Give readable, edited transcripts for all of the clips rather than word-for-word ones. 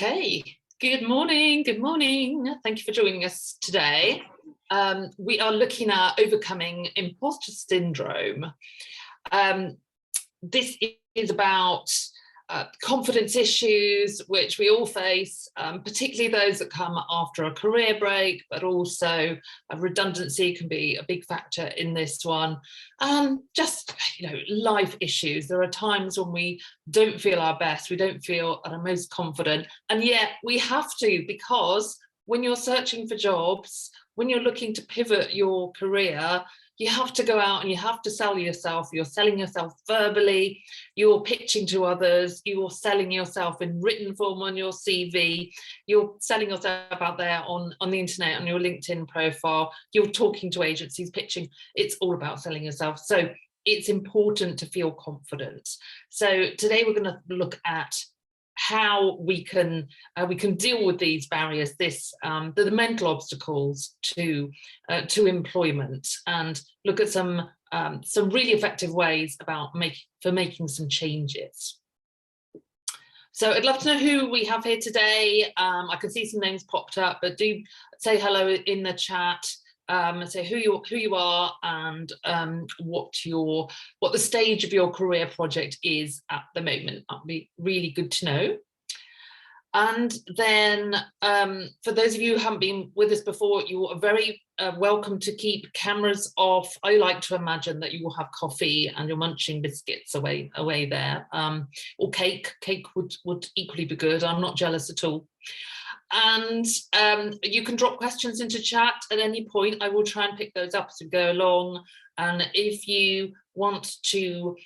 Okay, good morning, good morning. Thank you for joining us today. We are looking at overcoming imposter syndrome. This is about confidence issues which we all face, particularly those that come after a career break, but also redundancy can be a big factor in this one. Just, life issues. There are times when we don't feel our best, we don't feel at our most confident, and yet we have to, because when you're searching for jobs, when you're looking to pivot your career, you have to go out and you have to sell yourself. You're selling yourself verbally, you're pitching to others, you're selling yourself in written form on your CV, you're selling yourself out there on the internet, on your LinkedIn profile, you're talking to agencies, pitching. It's all about selling yourself. So it's important to feel confident. So today we're going to look at how we can deal with these barriers, the mental obstacles to employment, and look at some really effective ways about making some changes. So I'd love to know who we have here today. I can see some names popped up, but do say hello in the chat. Say who you are and what the stage of your career project is at the moment. That'd be really good to know. And then for those of you who haven't been with us before, you are very welcome to keep cameras off. I like to imagine that you will have coffee and you're munching biscuits away there, or cake would equally be good. I'm not jealous at all. And you can drop questions into chat at any point. I will try and pick those up as we go along. And if you want to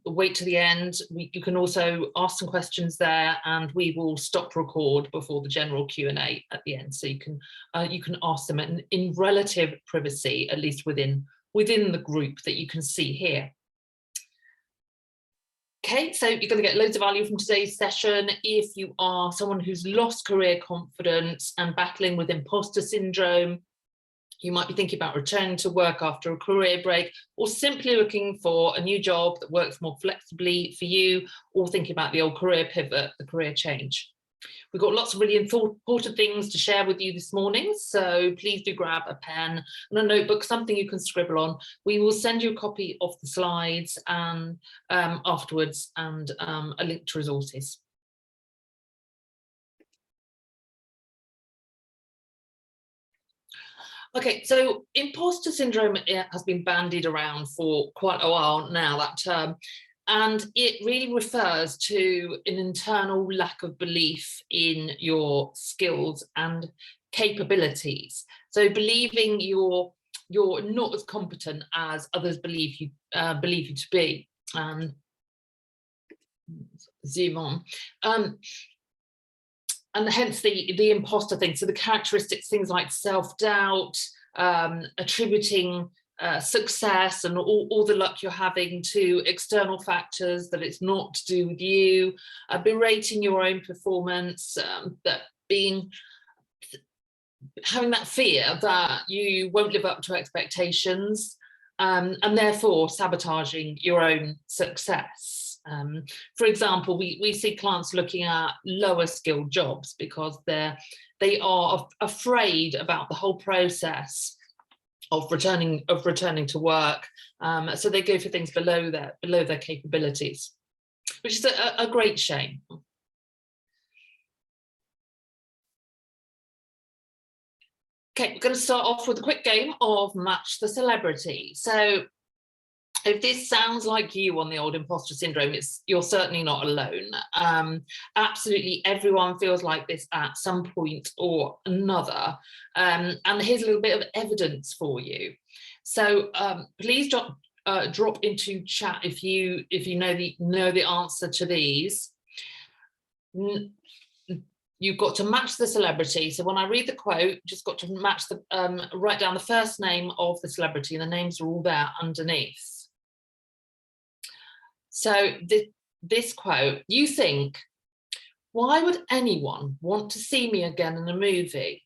wait to the end, you can also ask some questions there, and we will stop record before the general Q&A at the end. So you can ask them in relative privacy, at least within the group that you can see here. Okay, so you're going to get loads of value from today's session. If you are someone who's lost career confidence and battling with imposter syndrome, you might be thinking about returning to work after a career break, or simply looking for a new job that works more flexibly for you, or thinking about the old career pivot, the career change. We've got lots of really important things to share with you this morning, so please do grab a pen and a notebook, something you can scribble on. We will send you a copy of the slides and afterwards, and a link to resources. Okay, so imposter syndrome has been bandied around for quite a while now, that term. And it really refers to an internal lack of belief in your skills and capabilities. So believing you're not as competent as others believe you to be. Zoom on. And hence the imposter thing. So the characteristics, things like self-doubt, attributing success and all the luck you're having to external factors, that it's not to do with you, berating your own performance, having that fear that you won't live up to expectations, and therefore sabotaging your own success. For example, we see clients looking at lower skilled jobs because they are afraid about the whole process of returning to work, so they go for things below their capabilities, which is a great shame. Okay, we're going to start off with a quick game of Match the Celebrity. So if this sounds like you on the old imposter syndrome, you're certainly not alone. Absolutely everyone feels like this at some point or another. And here's a little bit of evidence for you. So please drop into chat if you know the answer to these. You've got to match the celebrity. So when I read the quote, just got to match write down the first name of the celebrity, and the names are all there underneath. So this quote, you think, why would anyone want to see me again in a movie?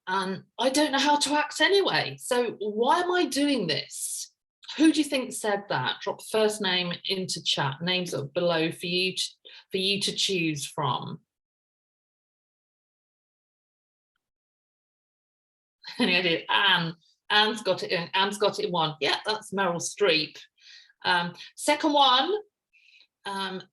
And I don't know how to act anyway. So why am I doing this? Who do you think said that? Drop the first name into chat. Names are below for you to choose from. Any idea? Anne's got it in. Anne's got it in one. Yeah, that's Meryl Streep. Second one,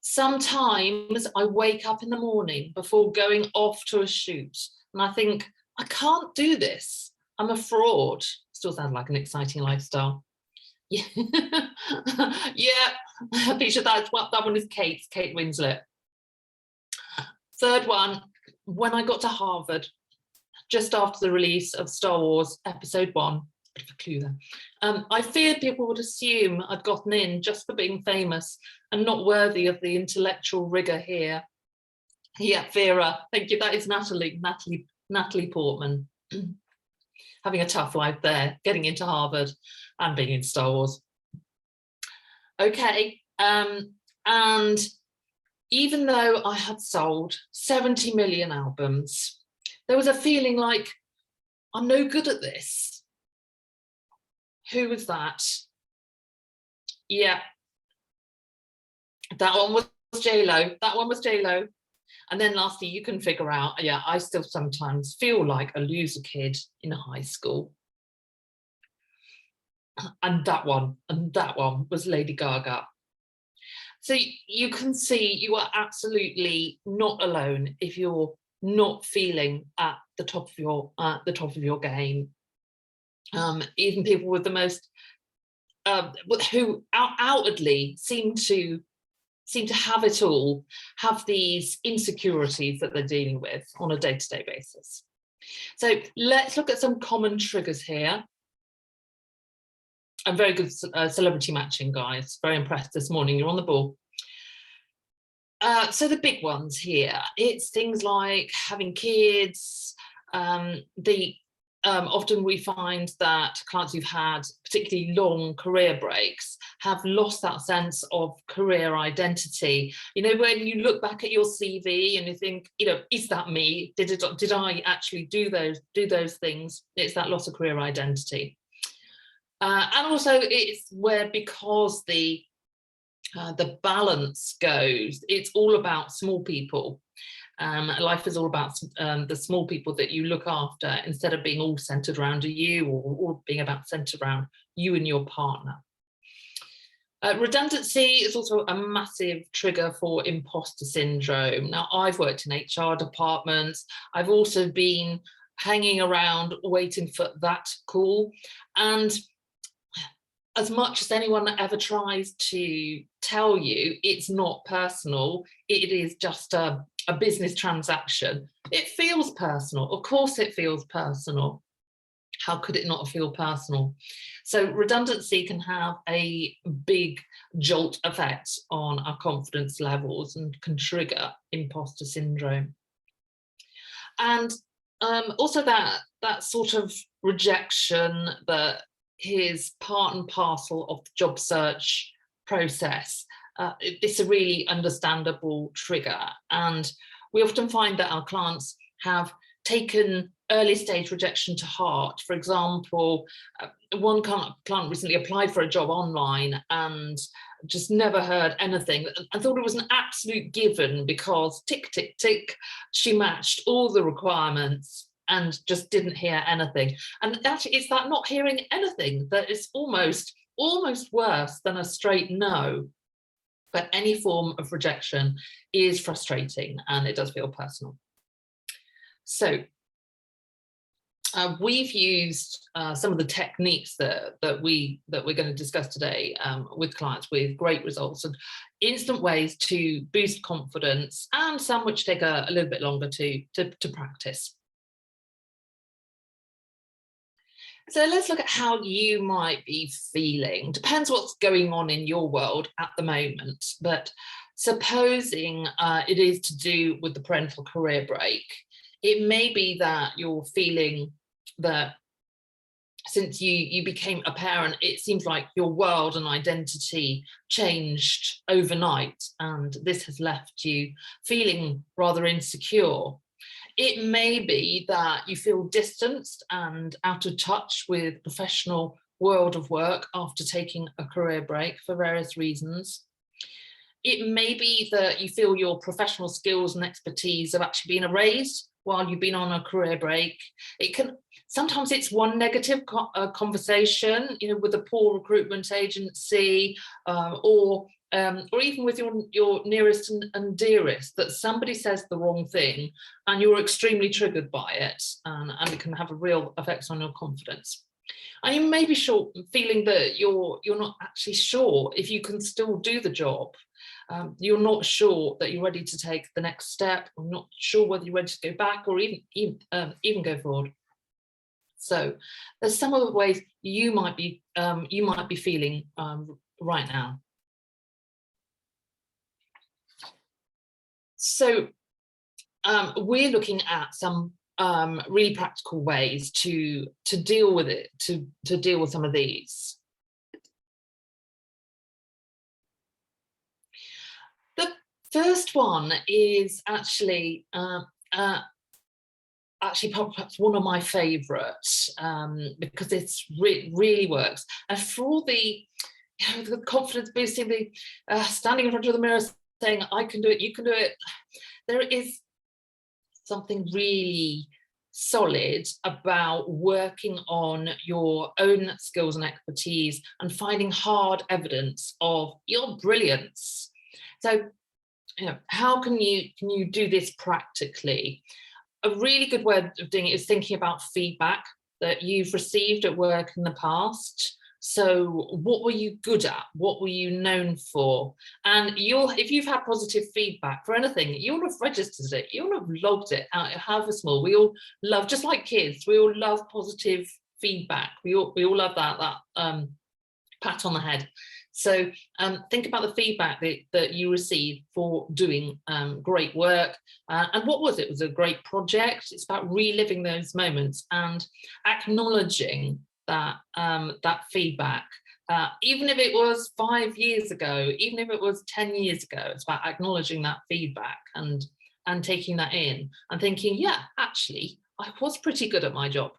sometimes I wake up in the morning before going off to a shoot and I think, I can't do this. I'm a fraud. Still sounds like an exciting lifestyle. Yeah, yeah. Picture that one is Kate Winslet. Third one, when I got to Harvard, just after the release of Star Wars Episode 1, bit of a clue there, I feared people would assume I'd gotten in just for being famous and not worthy of the intellectual rigor here. Yeah, Vera, thank you. That is Natalie Portman. Having a tough life there, getting into Harvard and being in Star Wars. Okay, and even though I had sold 70 million albums, there was a feeling like I'm no good at this. Who was that? Yeah, that one was J-Lo. That one was J-Lo. And then lastly, you can figure out, yeah, I still sometimes feel like a loser kid in high school. And that one was Lady Gaga. So you can see you are absolutely not alone if you're not feeling at the top of your game. Even people with the most who outwardly seem to have it all, have these insecurities that they're dealing with on a day-to-day basis. So let's look at some common triggers here. I'm very good celebrity matching, guys. Very impressed this morning. You're on the ball. So the big ones here, it's things like having kids. Often we find that clients who've had particularly long career breaks have lost that sense of career identity. You know, when you look back at your CV and you think, you know, is that me? Did I actually do those things? It's that loss of career identity. And also it's where, because the balance goes, it's all about small people. Life is all about the small people that you look after, instead of being all centered around you, or being about centered around you and your partner. Redundancy is also a massive trigger for imposter syndrome. Now, I've worked in HR departments. I've also been hanging around waiting for that call. And as much as anyone ever tries to tell you it's not personal, it is just a business transaction, it feels personal. Of course it feels personal. How could it not feel personal? So redundancy can have a big jolt effect on our confidence levels and can trigger imposter syndrome. And also that sort of rejection that is part and parcel of the job search process. It's a really understandable trigger, and we often find that our clients have taken early stage rejection to heart. For example, one client recently applied for a job online and just never heard anything and thought it was an absolute given because tick, tick, tick, she matched all the requirements and just didn't hear anything. And actually it's that not hearing anything that is almost worse than a straight no. But any form of rejection is frustrating and it does feel personal. So we've used some of the techniques that we're going to discuss today with clients with great results, and instant ways to boost confidence, and some which take a little bit longer to practice. So let's look at how you might be feeling. Depends what's going on in your world at the moment, but supposing it is to do with the parental career break, it may be that you're feeling that since you became a parent, it seems like your world and identity changed overnight, and this has left you feeling rather insecure. It may be that you feel distanced and out of touch with the professional world of work after taking a career break for various reasons. It may be that you feel your professional skills and expertise have actually been erased while you've been on a career break. It can, sometimes it's one negative conversation, you know, with a poor recruitment agency, or even with your nearest and dearest, that somebody says the wrong thing and you're extremely triggered by it, and it can have a real effect on your confidence. And you may be feeling that you're not actually sure if you can still do the job. You're not sure that you're ready to take the next step, or not sure whether you're ready to go back or even go forward. So there's some of the ways you might be feeling right now. So we're looking at some really practical ways to deal with it, to deal with some of these. The first one is actually perhaps one of my favourites, because it's really works. And for all the confidence boosting, the standing in front of the mirror saying, I can do it, you can do it, there is something really solid about working on your own skills and expertise and finding hard evidence of your brilliance. So, you know, how can you do this practically? A really good way of doing it is thinking about feedback that you've received at work in the past. So what were you good at? What were you known for? And if you've had positive feedback for anything, you'll have registered it, you'll have logged it out, however small. We all love, just like kids, we all love positive feedback. We all love that pat on the head. So think about the feedback that you received for doing great work. And what was it? It was a great project. It's about reliving those moments and acknowledging that feedback. Even if it was 5 years ago, even if it was 10 years ago, it's about acknowledging that feedback and taking that in and thinking, yeah, actually, I was pretty good at my job.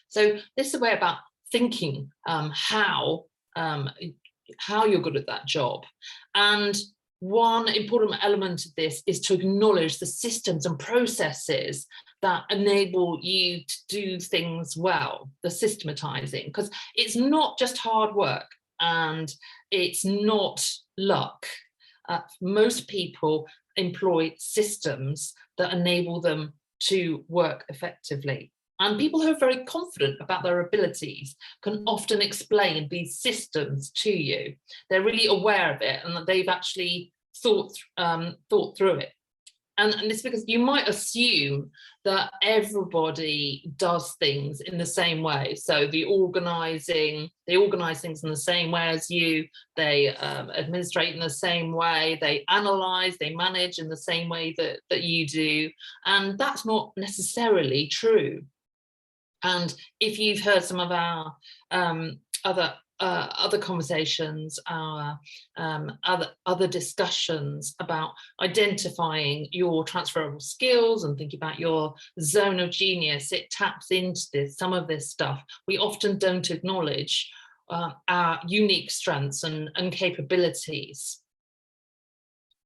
So this is a way about thinking how you're good at that job. And one important element of this is to acknowledge the systems and processes that enable you to do things well, the systematizing, because it's not just hard work and it's not luck. Most people employ systems that enable them to work effectively. And people who are very confident about their abilities can often explain these systems to you. They're really aware of it and that they've actually thought through it. And it's because you might assume that everybody does things in the same way. So they organise things in the same way as you, they administrate in the same way, they analyse, they manage in the same way that you do. And that's not necessarily true. And if you've heard some of our other conversations, our other discussions about identifying your transferable skills and thinking about your zone of genius, it taps into some of this stuff. We often don't acknowledge our unique strengths and capabilities.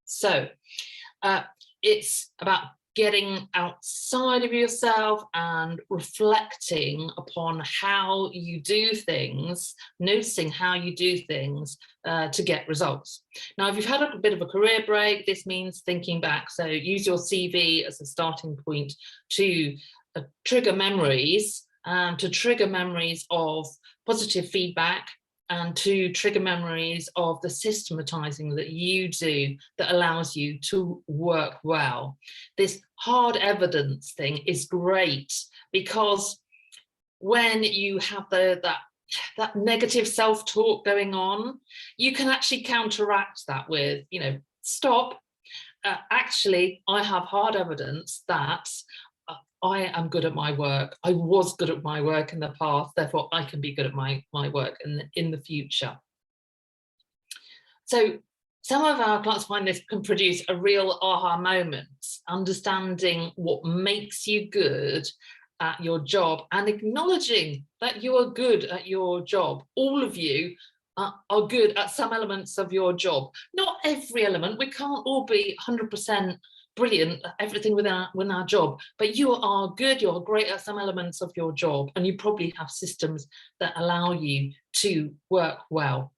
So it's about getting outside of yourself and reflecting upon how you do things, noticing how you do things to get results. Now, if you've had a bit of a career break, this means thinking back. So use your CV as a starting point to trigger memories of positive feedback, and to trigger memories of the systematizing that you do that allows you to work well. This hard evidence thing is great because when you have that negative self-talk going on, you can actually counteract that with, stop. Actually, I have hard evidence that I am good at my work. I was good at my work in the past, therefore I can be good at my work in the future. So some of our clients find this can produce a real aha moment, understanding what makes you good at your job and acknowledging that you are good at your job. All of you are good at some elements of your job. Not every element, we can't all be 100% brilliant at everything within our job, but you are good, you're great at some elements of your job, and you probably have systems that allow you to work well.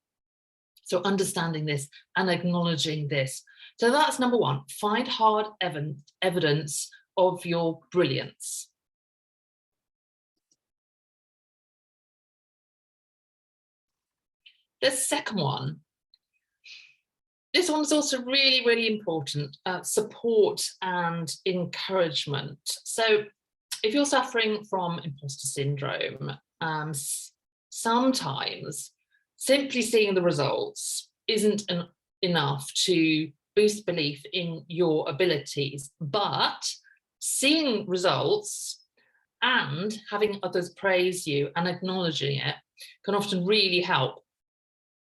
So understanding this and acknowledging this. So that's number one, find hard evidence of your brilliance. The second one, this one's also really, really important, support and encouragement. So if you're suffering from imposter syndrome, sometimes simply seeing the results isn't enough to boost belief in your abilities, but seeing results and having others praise you and acknowledging it can often really help.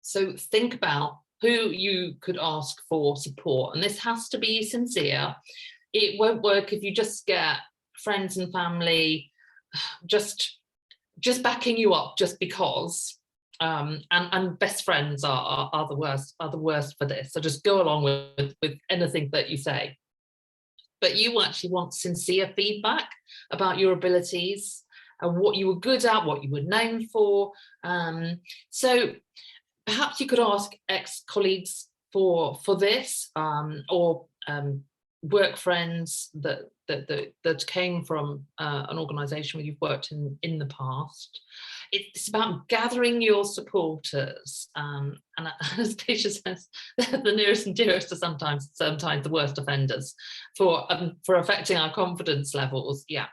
So think about who you could ask for support, and this has to be sincere. It won't work if you just get friends and family just backing you up just because, and best friends are the worst for this. So just go along with anything that you say. But you actually want sincere feedback about your abilities and what you were good at, what you were known for. So perhaps you could ask ex-colleagues for this, or work friends that came from an organisation where you've worked in the past. It's about gathering your supporters, and as Tisha says, the nearest and dearest are sometimes the worst offenders for affecting our confidence levels. Yeah,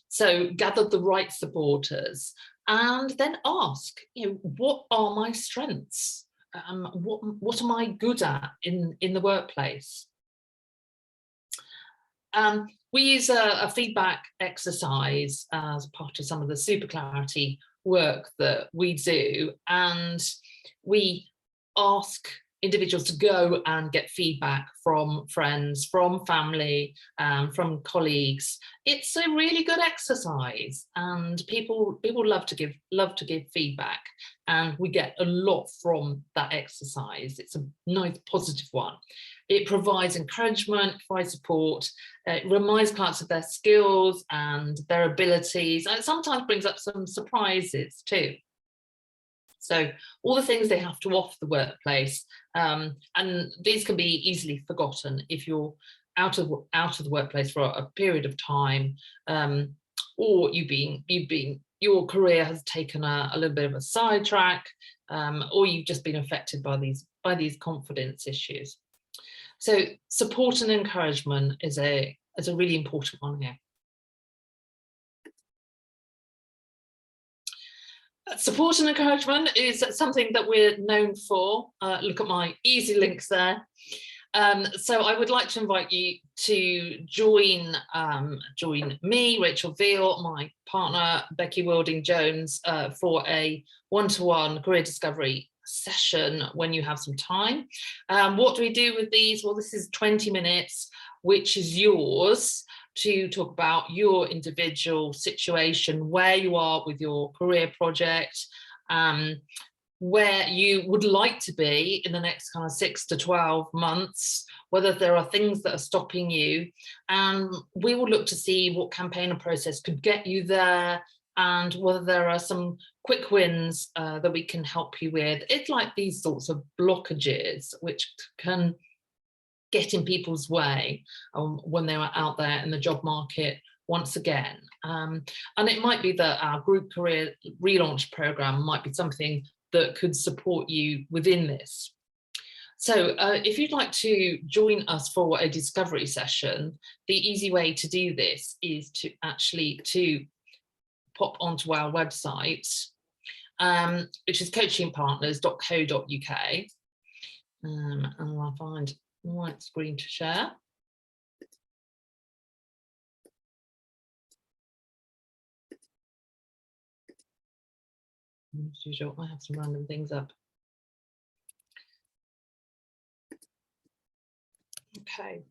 so gather the right supporters, and then ask, what are my strengths? What am I good at in the workplace? We use a feedback exercise as part of some of the super clarity work that we do, and we ask individuals to go and get feedback from friends, from family, from colleagues. It's a really good exercise, and people love to give feedback, and we get a lot from that exercise. It's a nice positive one. It provides encouragement, provides support, it reminds clients of their skills and their abilities, and it sometimes brings up some surprises too. So all the things they have to offer the workplace, and these can be easily forgotten if you're out of the workplace for a period of time, or your career has taken a little bit of a sidetrack, or you've just been affected by these confidence issues. So support and encouragement is a really important one here. Support and encouragement is something that we're known for. Look at my easy links there. So I would like to invite you to join me, Rachel Veal, my partner, Becky Willding-Jones, for a one-to-one career discovery session when you have some time. What do we do with these? Well, this is 20 minutes, which is yours to talk about your individual situation, where you are with your career project, where you would like to be in the next kind of 6 to 12 months, whether there are things that are stopping you. And we will look to see what campaign or process could get you there, and whether there are some quick wins that we can help you with. It's like these sorts of blockages which can get in people's way when they are out there in the job market once again. And it might be that our group career relaunch program might be something that could support you within this. So if you'd like to join us for a discovery session, the easy way to do this is to pop onto our website, which is coachingpartners.co.uk, and I'll find the right screen to share. As usual, I have some random things up. Okay.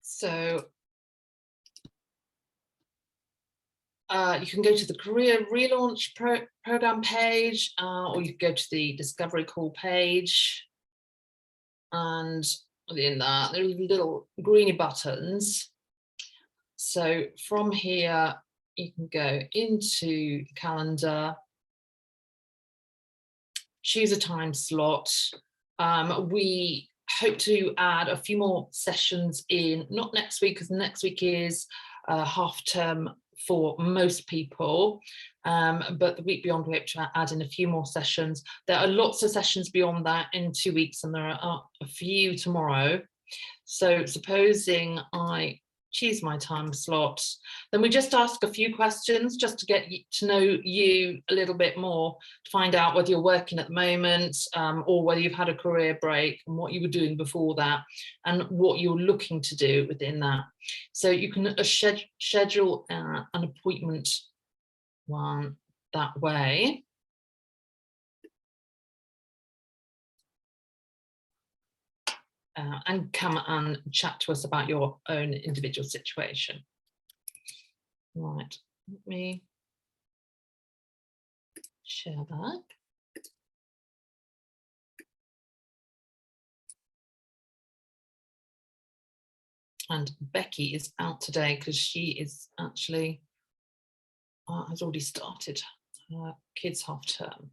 So You can go to the Career Relaunch program page, or you can go to the Discovery Call page. And within that, there are little greeny buttons. So from here, you can go into the calendar, choose a time slot. We hope to add a few more sessions in, not next week, because next week is half term for most people, but the week beyond we hope to add in a few more sessions. There are lots of sessions beyond that in 2 weeks, and there are a few tomorrow. So supposing I choose my time slot, then we just ask a few questions just to get to know you a little bit more, to find out whether you're working at the moment, or whether you've had a career break and what you were doing before that and what you're looking to do within that. So you can schedule an appointment one that way. And come and chat to us about your own individual situation. Right, let me share that. And Becky is out today because she is actually, has already started her kids' half term.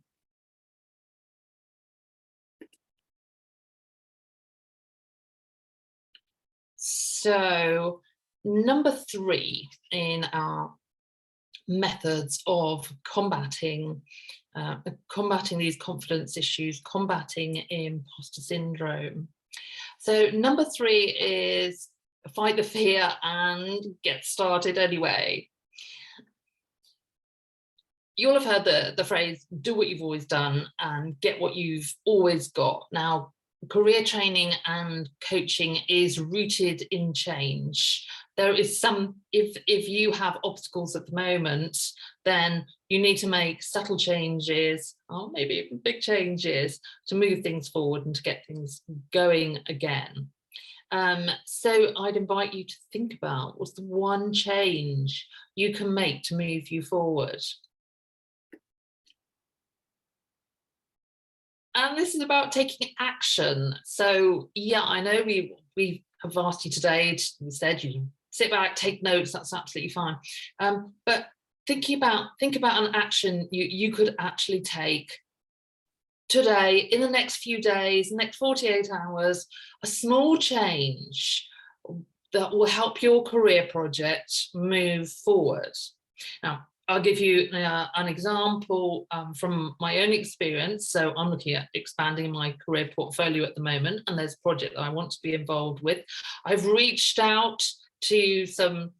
So number 3 in our methods of combating these confidence issues, combating imposter syndrome. So number 3 is fight the fear and get started anyway. You'll have heard the phrase, do what you've always done and get what you've always got. Now, career training and coaching is rooted in change. There is some, if you have obstacles at the moment, then you need to make subtle changes, or maybe even big changes, to move things forward and to get things going again. So I'd invite you to think about what's the one change you can make to move you forward. And this is about taking action. So yeah, I know we have asked you today, we said you can sit back, take notes, that's absolutely fine. But think about an action you could actually take today, in the next few days, next 48 hours, a small change that will help your career project move forward. Now, I'll give you an example from my own experience. So I'm looking at expanding my career portfolio at the moment, and there's a project that I want to be involved with. I've reached out to some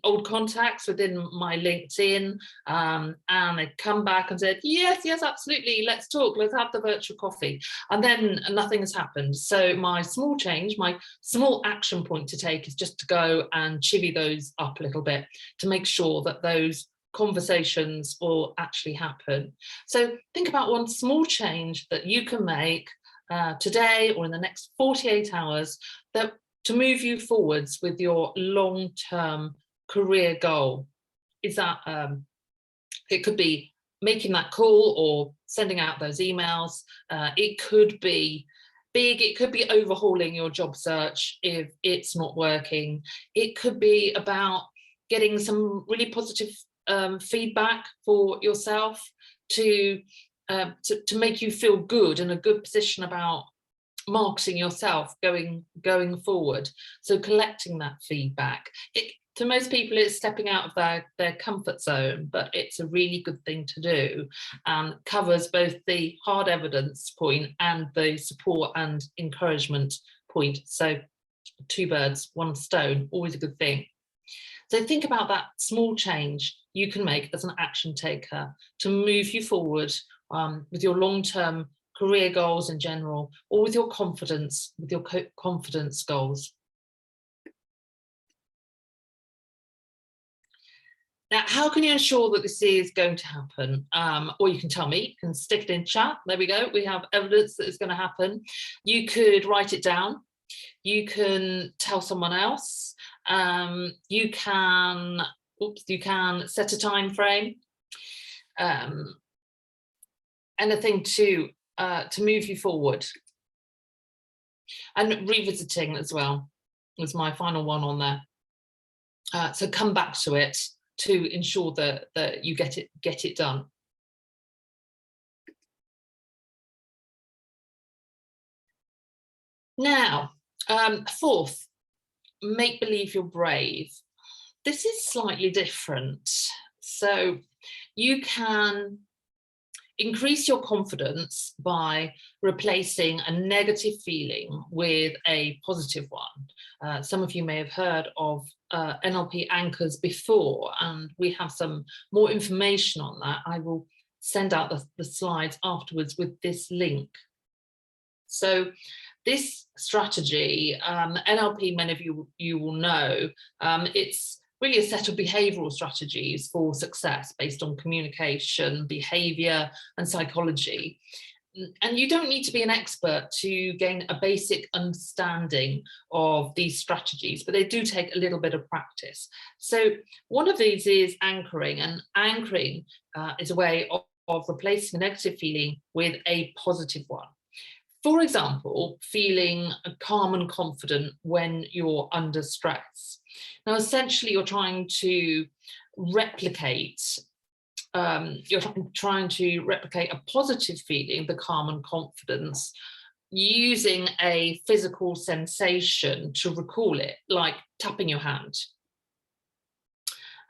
old contacts within my LinkedIn, and they come back and said, yes, absolutely, let's talk, let's have the virtual coffee. And then nothing has happened. So my small change, my small action point to take is just to go and chivvy those up a little bit to make sure that those conversations will actually happen. So think about one small change that you can make today or in the next 48 hours that to move you forwards with your long-term career goal. Is that it could be making that call or sending out those emails. It could be big, it could be overhauling your job search if it's not working. It could be about getting some really positive feedback for yourself to make you feel good, in a good position about marketing yourself going forward. So collecting that feedback. To most people, it's stepping out of their comfort zone, but it's a really good thing to do, and covers both the hard evidence point and the support and encouragement point. So 2 birds, 1 stone, always a good thing. So think about that small change you can make as an action taker to move you forward with your long-term career goals in general, or with your confidence, with your confidence goals. Now, how can you ensure that this is going to happen? Or you can tell me, you can stick it in chat. There we go. We have evidence that it's going to happen. You could write it down. You can tell someone else. You can you can set a time frame, anything to move you forward. And revisiting as well was my final one on there. So come back to it to ensure that you get it done. Now, fourth, make believe you're brave. This is slightly different. So you can increase your confidence by replacing a negative feeling with a positive one. Some of you may have heard of NLP anchors before, and we have some more information on that. I will send out the slides afterwards with this link. So this strategy, NLP, many of you will know, it's really a set of behavioural strategies for success based on communication, behaviour and psychology. And you don't need to be an expert to gain a basic understanding of these strategies, but they do take a little bit of practice. So one of these is anchoring, and anchoring is a way of replacing a negative feeling with a positive one. For example, feeling calm and confident when you're under stress. Now, essentially, you're trying to replicate a positive feeling, the calm and confidence, using a physical sensation to recall it, like tapping your hand.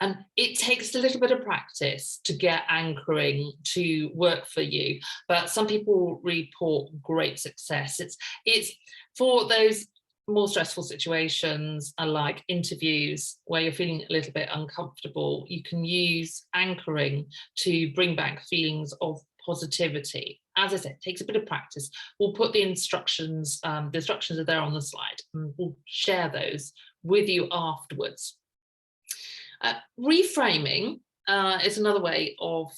And it takes a little bit of practice to get anchoring to work for you, but some people report great success. It's for those more stressful situations, like interviews where you're feeling a little bit uncomfortable. You can use anchoring to bring back feelings of positivity. As I said, it takes a bit of practice. We'll put the instructions are there on the slide, and we'll share those with you afterwards. Reframing is another way of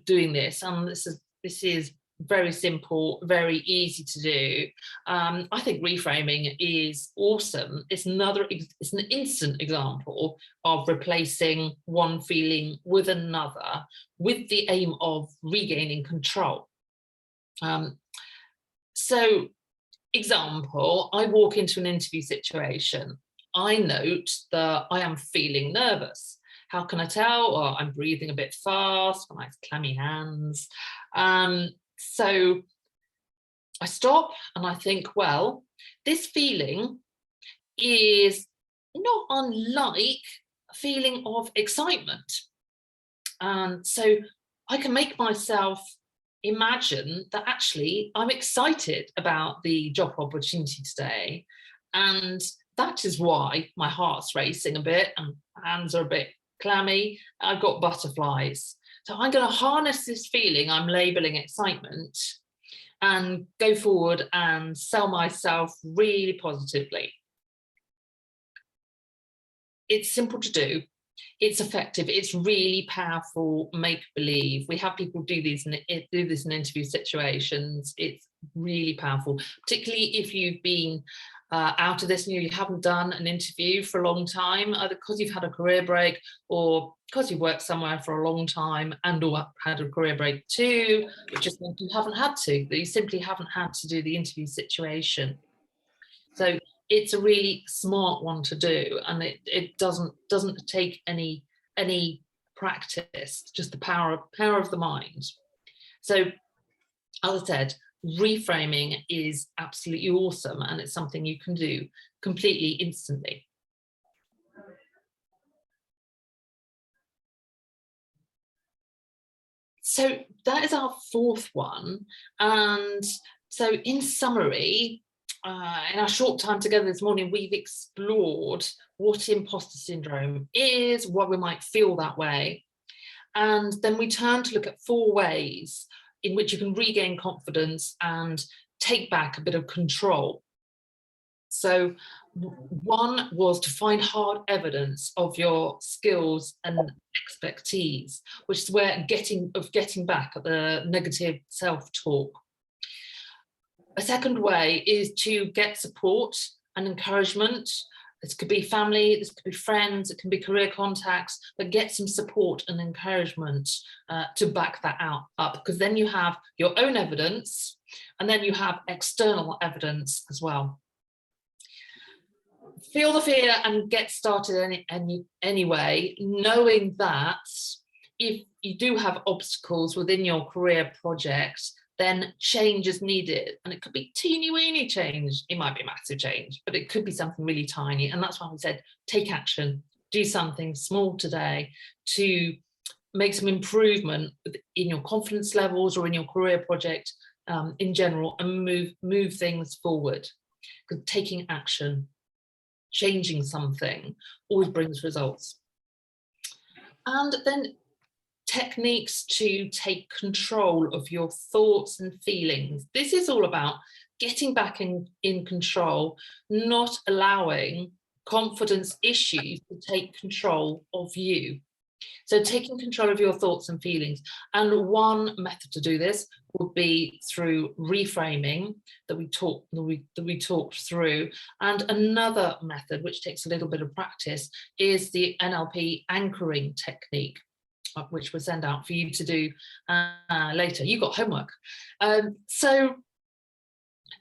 doing this, and this is very simple, very easy to do. I think reframing is awesome. It's an instant example of replacing one feeling with another, with the aim of regaining control. So, example, I walk into an interview situation. I note that I am feeling nervous. How can I tell? Well, I'm breathing a bit fast, nice clammy hands. So I stop and I think, well, this feeling is not unlike a feeling of excitement. And so I can make myself imagine that actually I'm excited about the job opportunity today. And that is why my heart's racing a bit and my hands are a bit clammy. I've got butterflies. So I'm going to harness this feeling I'm labeling excitement and go forward and sell myself really positively. It's simple to do. It's effective. It's really powerful make-believe. We have people do this in interview situations. It's really powerful, particularly if you've been out of this and you haven't done an interview for a long time, either because you've had a career break or because you've worked somewhere for a long time and or had a career break too, but just think you haven't had to, that you simply haven't had to do the interview situation. So it's a really smart one to do, and it doesn't take any practice, just the power of the mind. So as I said, reframing is absolutely awesome, and it's something you can do completely instantly. So that is our fourth one. And so in summary, in our short time together this morning, we've explored what imposter syndrome is, why we might feel that way. And then we turn to look at 4 ways in which you can regain confidence and take back a bit of control. So one was to find hard evidence of your skills and expertise, which is where getting back at the negative self-talk. A second way is to get support and encouragement. This could be family, this could be friends, it can be career contacts, but get some support and encouragement to back that up, because then you have your own evidence and then you have external evidence as well. Feel the fear and get started anyway, knowing that if you do have obstacles within your career project, then change is needed. And it could be teeny weeny change. It might be a massive change, but it could be something really tiny. And that's why we said, take action, do something small today to make some improvement in your confidence levels or in your career project in general, and move things forward. Because taking action, changing something always brings results. And then techniques to take control of your thoughts and feelings. This is all about getting back in control, not allowing confidence issues to take control of you. So taking control of your thoughts and feelings. And one method to do this would be through reframing that we talked through. And another method, which takes a little bit of practice, is the NLP anchoring technique, which we'll send out for you to do later. You've got homework. So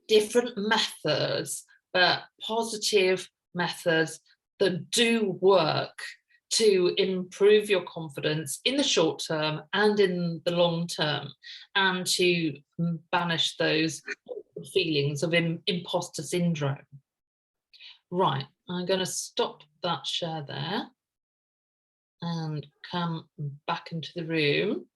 different methods, but positive methods that do work to improve your confidence in the short term and in the long term, and to banish those feelings of imposter syndrome. Right, I'm going to stop that share there and come back into the room.